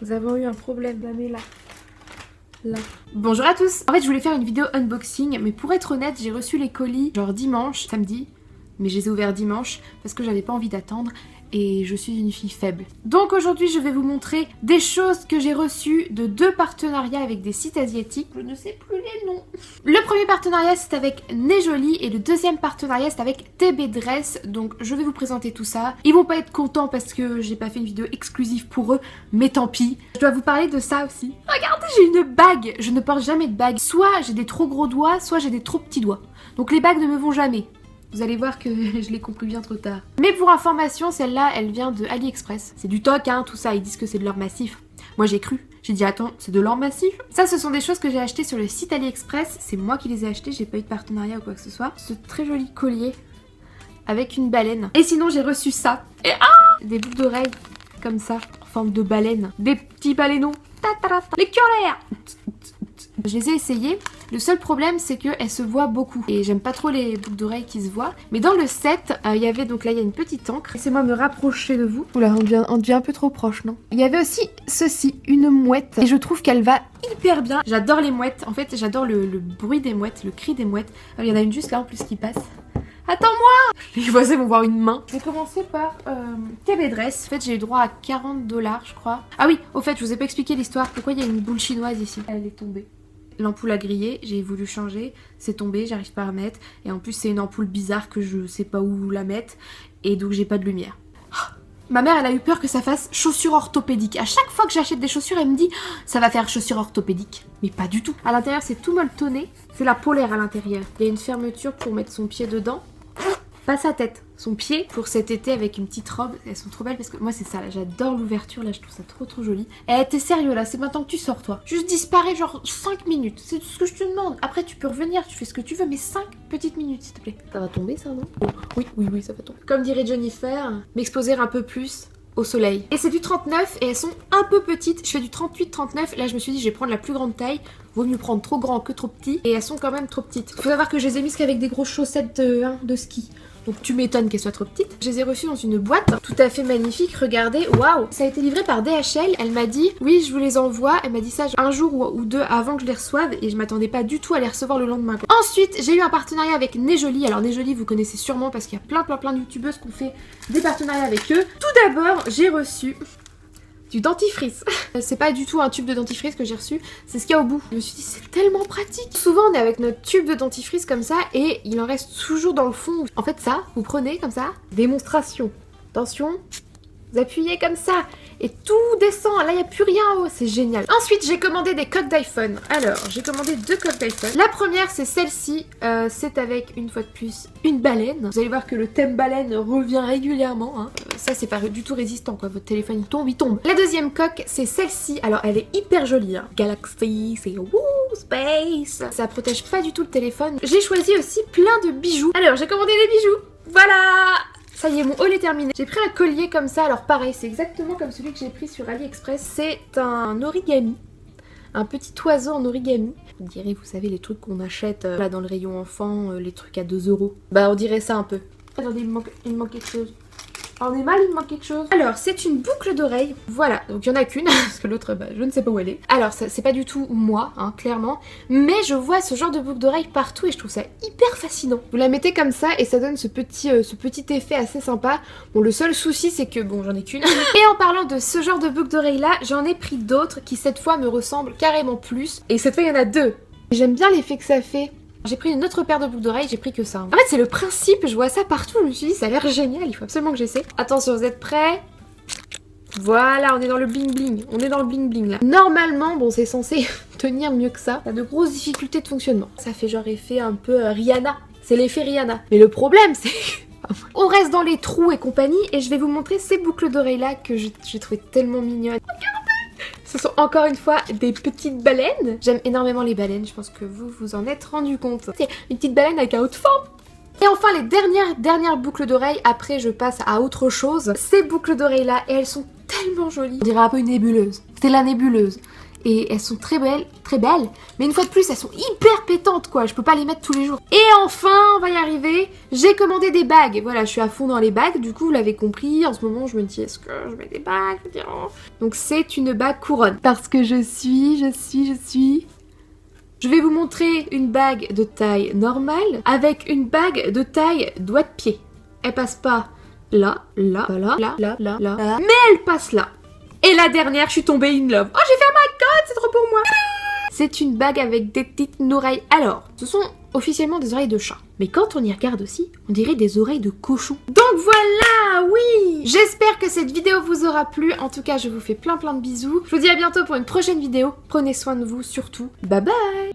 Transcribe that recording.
Nous avons eu un problème, la mets là. Bonjour à tous. En fait je voulais faire une vidéo unboxing, mais pour être honnête j'ai reçu les colis genre dimanche, samedi, mais je les ai ouverts dimanche parce que j'avais pas envie d'attendre et je suis une fille faible. Donc aujourd'hui je vais vous montrer des choses que j'ai reçues de 2 partenariats avec des sites asiatiques. Je ne sais plus les noms. Le premier partenariat c'est avec Nejoli et le deuxième partenariat c'est avec TB Dress. Donc je vais vous présenter tout ça. Ils vont pas être contents parce que j'ai pas fait une vidéo exclusive pour eux, mais tant pis. Je dois vous parler de ça aussi. Regardez, j'ai une bague. Je ne porte jamais de bague. Soit j'ai des trop gros doigts, soit j'ai des trop petits doigts. Donc les bagues ne me vont jamais. Vous allez voir que je l'ai compris bien trop tard. Mais pour information, celle-là, elle vient de AliExpress. C'est du toc, hein, tout ça. Ils disent que c'est de l'or massif. Moi, j'ai cru. J'ai dit, attends, c'est de l'or massif? Ça, ce sont des choses que j'ai achetées sur le site AliExpress. C'est moi qui les ai achetées. J'ai pas eu de partenariat ou quoi que ce soit. Ce très joli collier avec une baleine. Et sinon, j'ai reçu ça. Et des boucles d'oreilles comme ça, en forme de baleine. Des petits baleineaux. Les cœurs. Je les ai essayées. Le seul problème c'est qu'elles se voient beaucoup. Et j'aime pas trop les boucles d'oreilles qui se voient. Mais dans le set, il y avait donc là il y a une petite encre. Laissez-moi me rapprocher de vous. Oula, on devient un peu trop proche, non? Il y avait aussi ceci, une mouette. Et je trouve qu'elle va hyper bien. J'adore les mouettes. En fait j'adore le bruit des mouettes, le cri des mouettes. Alors, il y en a une juste là en plus qui passe. Attends-moi! Les voisins vont voir une main. Je vais commencer par TB Dress. En fait, j'ai eu droit à 40 $, je crois. Ah oui, au fait, je vous ai pas expliqué l'histoire. Pourquoi il y a une boule chinoise ici? Elle est tombée. L'ampoule a grillé, j'ai voulu changer, c'est tombé, j'arrive pas à remettre. Et en plus, c'est une ampoule bizarre que je sais pas où la mettre. Et donc, j'ai pas de lumière. Ma mère, elle a eu peur que ça fasse chaussures orthopédiques. À chaque fois que j'achète des chaussures, elle me dit ça va faire chaussures orthopédiques. Mais pas du tout. À l'intérieur, c'est tout molletonné. C'est la polaire à l'intérieur. Il y a une fermeture pour mettre son pied dedans. Pas sa tête, son pied pour cet été avec une petite robe. Elles sont trop belles parce que moi c'est ça là, j'adore l'ouverture là, je trouve ça trop joli. Eh, t'es sérieux là, c'est maintenant que tu sors toi. Juste disparais genre 5 minutes, c'est tout ce que je te demande. Après tu peux revenir, tu fais ce que tu veux, mais 5 petites minutes s'il te plaît. Ça va tomber ça, non? Oh, oui, ça va tomber. Comme dirait Jennifer, m'exposer un peu plus au soleil. Et c'est du 39 et elles sont un peu petites. Je fais du 38-39. Là je me suis dit je vais prendre la plus grande taille. Vaut mieux prendre trop grand que trop petit. Et elles sont quand même trop petites. Faut savoir que je les ai mises qu'avec des grosses chaussettes de ski. Donc tu m'étonnes qu'elles soient trop petites. Je les ai reçues dans une boîte tout à fait magnifique. Regardez, waouh. Ça a été livré par DHL. Elle m'a dit oui je vous les envoie. Elle m'a dit ça un jour ou deux avant que je les reçoive. Et je m'attendais pas du tout à les recevoir le lendemain. Ensuite j'ai eu un partenariat avec Nejoli. Alors Nejoli vous connaissez sûrement parce qu'il y a plein de youtubeuses qui ont fait des partenariats avec eux. Tout d'abord j'ai reçu du dentifrice. C'est pas du tout un tube de dentifrice que j'ai reçu, c'est ce qu'il y a au bout. Je me suis dit c'est tellement pratique. Souvent on est avec notre tube de dentifrice comme ça et il en reste toujours dans le fond. En fait ça, vous prenez comme ça, démonstration. Attention, vous appuyez comme ça et tout descend. Là il n'y a plus rien en haut, c'est génial. Ensuite j'ai commandé des coques d'iPhone. Alors j'ai commandé 2 coques d'iPhone. La première c'est celle-ci, c'est avec une fois de plus une baleine. Vous allez voir que le thème baleine revient régulièrement. Hein. Ça c'est pas du tout résistant quoi, votre téléphone il tombe. La deuxième coque c'est celle-ci. Alors elle est hyper jolie. Hein. Galaxy, c'est wouh, space. Ça protège pas du tout le téléphone. J'ai choisi aussi plein de bijoux. Alors j'ai commandé des bijoux. Voilà. Ça y est, mon haul est terminé. J'ai pris un collier comme ça, alors pareil, c'est exactement comme celui que j'ai pris sur AliExpress. C'est un origami, un petit oiseau en origami. On dirait, vous savez, les trucs qu'on achète là dans le rayon enfant, les trucs à 2 €. Bah on dirait ça un peu. Attendez, il me manque quelque chose. On est mal, il me manque quelque chose. Alors, c'est une boucle d'oreille. Voilà, donc il n'y en a qu'une, parce que l'autre, bah, je ne sais pas où elle est. Alors, c'est pas du tout moi, hein, clairement. Mais je vois ce genre de boucle d'oreille partout et je trouve ça hyper fascinant. Vous la mettez comme ça et ça donne ce petit effet assez sympa. Bon, le seul souci, c'est que, bon, j'en ai qu'une. Et en parlant de ce genre de boucle d'oreille-là, j'en ai pris d'autres qui, cette fois, me ressemblent carrément plus. Et cette fois, il y en a 2. J'aime bien l'effet que ça fait. J'ai pris une autre paire de boucles d'oreilles, j'ai pris que ça. En fait c'est le principe, je vois ça partout, je me suis dit ça a l'air génial, il faut absolument que j'essaie. Attention, vous êtes prêts? Voilà, on est dans le bling bling, on est dans le bling bling là. Normalement, bon c'est censé tenir mieux que ça, il y a de grosses difficultés de fonctionnement. Ça fait genre effet un peu Rihanna, c'est l'effet Rihanna. Mais le problème c'est on reste dans les trous et compagnie et je vais vous montrer ces boucles d'oreilles là que j'ai trouvé tellement mignonnes. Ce sont encore une fois des petites baleines. J'aime énormément les baleines, je pense que vous en êtes rendu compte. C'est une petite baleine avec un haut de forme. Et enfin les dernières boucles d'oreilles, après je passe à autre chose. Ces boucles d'oreilles là, et elles sont tellement jolies. On dirait un peu une nébuleuse. C'est la nébuleuse. Et elles sont très belles, mais une fois de plus, elles sont hyper pétantes, quoi. Je peux pas les mettre tous les jours. Et enfin, on va y arriver, j'ai commandé des bagues. Voilà, je suis à fond dans les bagues, du coup, vous l'avez compris. En ce moment, je me dis, est-ce que je mets des bagues? Donc, c'est une bague couronne. Parce que je vais vous montrer une bague de taille normale avec une bague de taille doigt de pied. Elle passe pas là, là, là, mais elle passe là. Et la dernière, je suis tombée in love. Oh, j'ai fait, oh my god, c'est trop pour moi. C'est une bague avec des petites oreilles. Alors, ce sont officiellement des oreilles de chat. Mais quand on y regarde aussi, on dirait des oreilles de cochon. Donc voilà, oui. J'espère que cette vidéo vous aura plu. En tout cas, je vous fais plein de bisous. Je vous dis à bientôt pour une prochaine vidéo. Prenez soin de vous surtout. Bye bye.